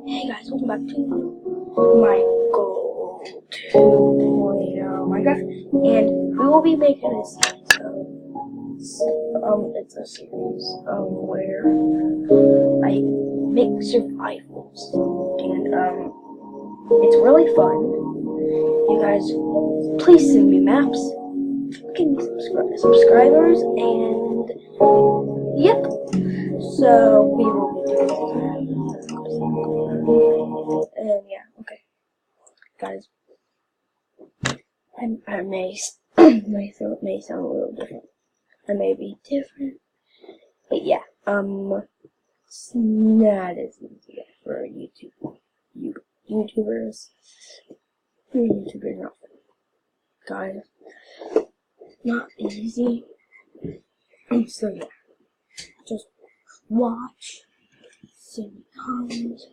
Hey guys, welcome back to my Goal 2.0 Minecraft, and we will be making a series of, it's a series where I make survivals, and it's really fun. You guys, please send me maps, give me subscribers, and yep. So we will be doing that. And yeah, okay. Guys, I may, my throat may sound a little different. I may be different. But yeah, it's not as easy for YouTubers. YouTubers not guys, not easy. So yeah, just watch, see comments.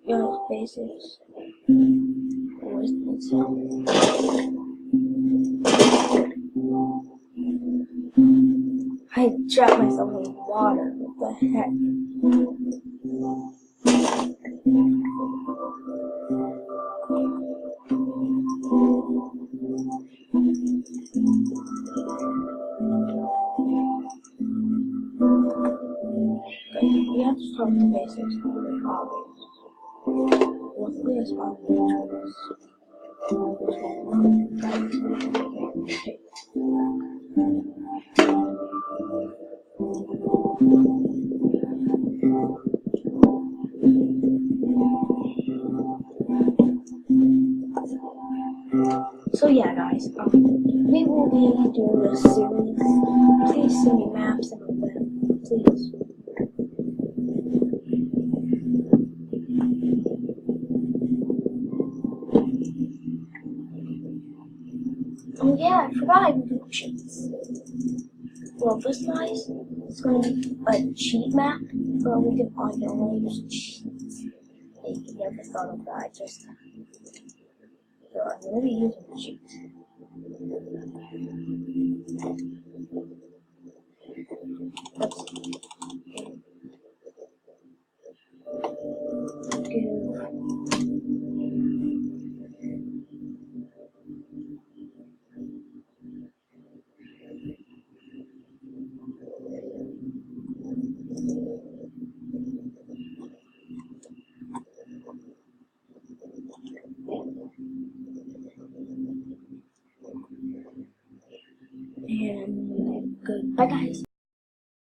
Guys, basics. I dropped myself in water. What the heck? We have to start with the basics. Luckily, I spawned So yeah, guys, we will be doing this series. Please send me maps and all that, please. Oh yeah, I forgot I would do cheats. Well, this guys, it's gonna be a cheat map, but we can only use cheats. I never thought of that. So I'm gonna be using cheats. Let's go. And good. Bye, guys.